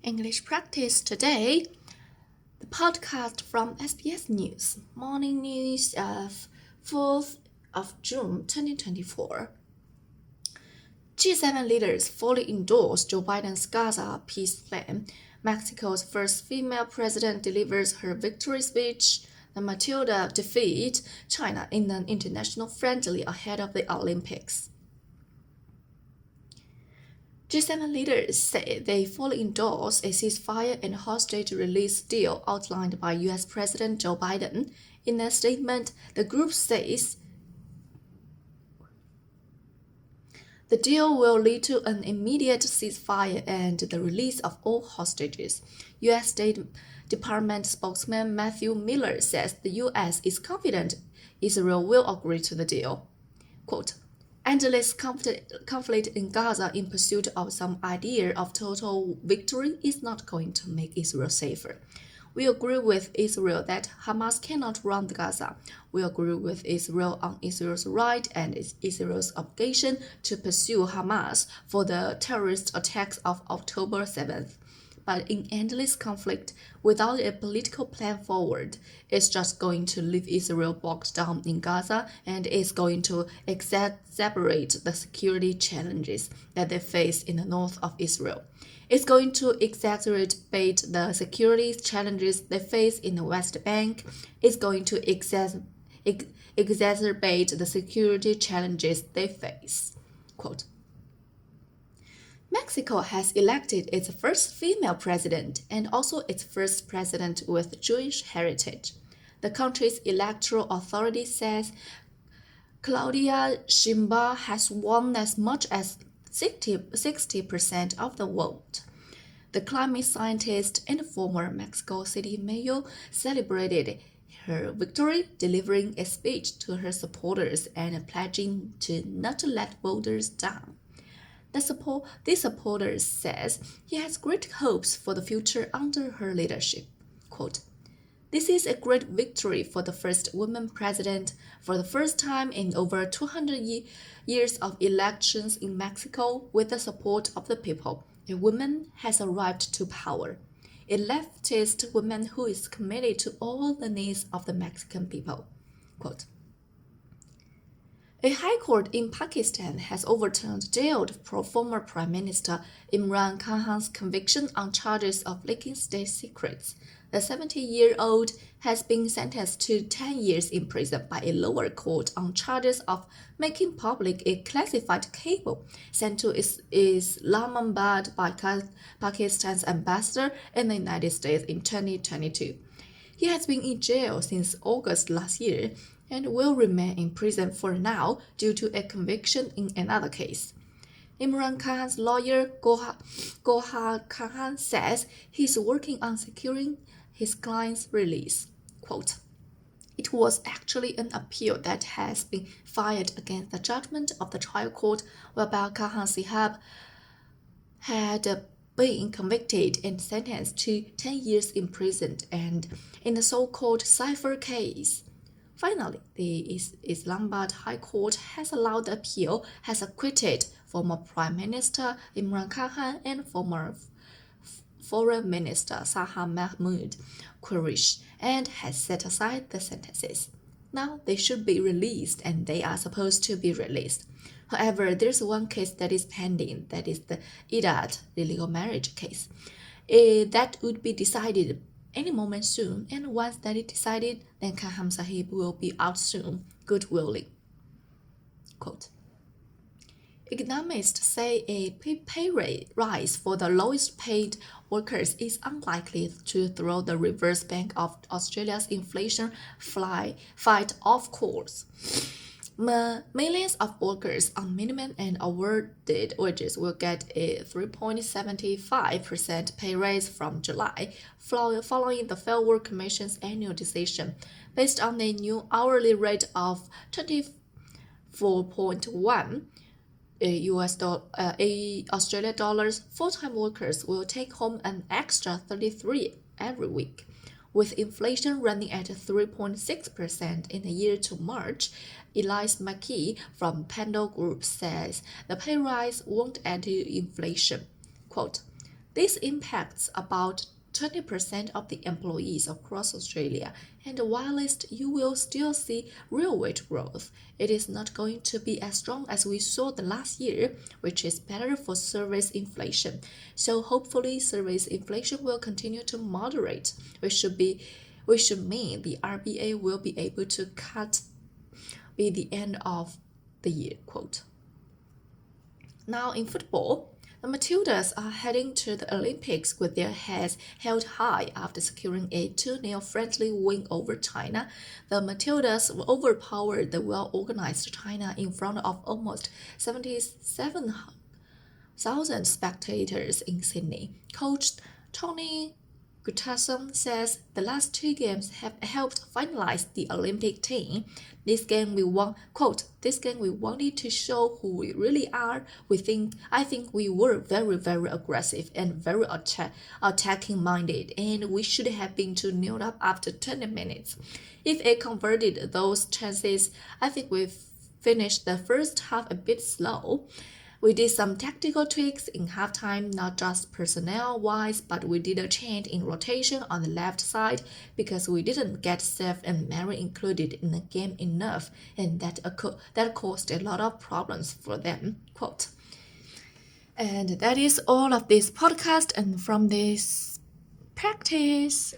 English practice today. The podcast from SBS News, morning news of 4th of June 2024. G7 leaders fully endorse Joe Biden's Gaza peace plan. Mexico's first female president delivers her victory speech. The Matilda defeat China in an international friendly ahead of the Olympics. G7 leaders say they fully endorse a ceasefire and hostage release deal outlined by U.S. President Joe Biden. In a statement, the group says the deal will lead to an immediate ceasefire and the release of all hostages. U.S. State Department spokesman Matthew Miller says the U.S. is confident Israel will agree to the deal. Quote, "Endless conflict in Gaza in pursuit of some idea of total victory is not going to make Israel safer. We agree with Israel that Hamas cannot run Gaza. We agree with Israel on Israel's right and Israel's obligation to pursue Hamas for the terrorist attacks of October 7th. But in endless conflict, without a political plan forward, it's just going to leave Israel bogged down in Gaza and is going to exacerbate the security challenges that they face in the north of Israel. It's going to exacerbate the security challenges they face in the West Bank. It's going to exacerbate the security challenges they face." Quote, Mexico has elected its first female president and also its first president with Jewish heritage. The country's electoral authority says Claudia Sheinbaum has won as much as 60% of the vote. The climate scientist and former Mexico City mayor celebrated her victory, delivering a speech to her supporters and pledging to not let voters down. This supporter says he has great hopes for the future under her leadership. Quote, "This is a great victory for the first woman president. For the first time in over 200 years of elections in Mexico, with the support of the people, a woman has arrived to power. A leftist woman who is committed to all the needs of the Mexican people." Quote, a high court in Pakistan has overturned jailed former Prime Minister Imran Khan's conviction on charges of leaking state secrets. The 70-year-old has been sentenced to 10 years in prison by a lower court on charges of making public a classified cable sent to Islamabad by Pakistan's ambassador in the United States in 2022. He has been in jail since August last year and will remain in prison for now due to a conviction in another case. Imran Khan's lawyer Gohar Khan says he's working on securing his client's release. Quote, "It was actually an appeal that has been filed against the judgment of the trial court whereby Khan Sahib had been convicted and sentenced to 10 years in prison and in the so-called Cypher case. Finally, the Islamabad High Court has allowed the appeal, has acquitted former Prime Minister Imran Khan and former Foreign Minister Saha Mahmood Qureshi and has set aside the sentences. Now they should be released and they are supposed to be released. However, there's one case that is pending, that is the Idat, the legal marriage case. That would be decided any moment soon, and once that is decided, then Khan Sahib will be out soon, good willing." Quote, economists say a pay rise for the lowest paid workers is unlikely to throw the Reserve Bank of Australia's inflation fight off course. Millions of workers on minimum and awarded wages will get a 3.75% pay raise from July, following the Fair Work Commission's annual decision, based on a new hourly rate of 24.1 Australian dollars. Full-time workers will take home an extra 33 every week. With inflation running at 3.6% in the year to March, Elise McKee from Pendle Group says the pay rise won't add to inflation. Quote, This impacts about 20% of the employees across Australia, and whilst you will still see real wage growth, it is not going to be as strong as we saw the last year, which is better for service inflation. So hopefully service inflation will continue to moderate, which should mean the RBA will be able to cut by the end of the year, quote. Now in football, the Matildas are heading to the Olympics with their heads held high after securing a 2-0 friendly win over China. The Matildas overpowered the well-organized China in front of almost 77,000 spectators in Sydney. Coach Tony Gutterson says the last 2 games have helped finalize the Olympic team. This game we won, quote, "This game we wanted to show who we really are. I think we were very, very aggressive and very attacking minded, and we should have been 2-0 up after 20 minutes. If it converted those chances, I think we finished the first half a bit slow. We did some tactical tweaks in halftime, not just personnel-wise, but we did a change in rotation on the left side because we didn't get Seth and Mary included in the game enough, and that caused a lot of problems for them," quote. And that is all of this podcast and from this practice.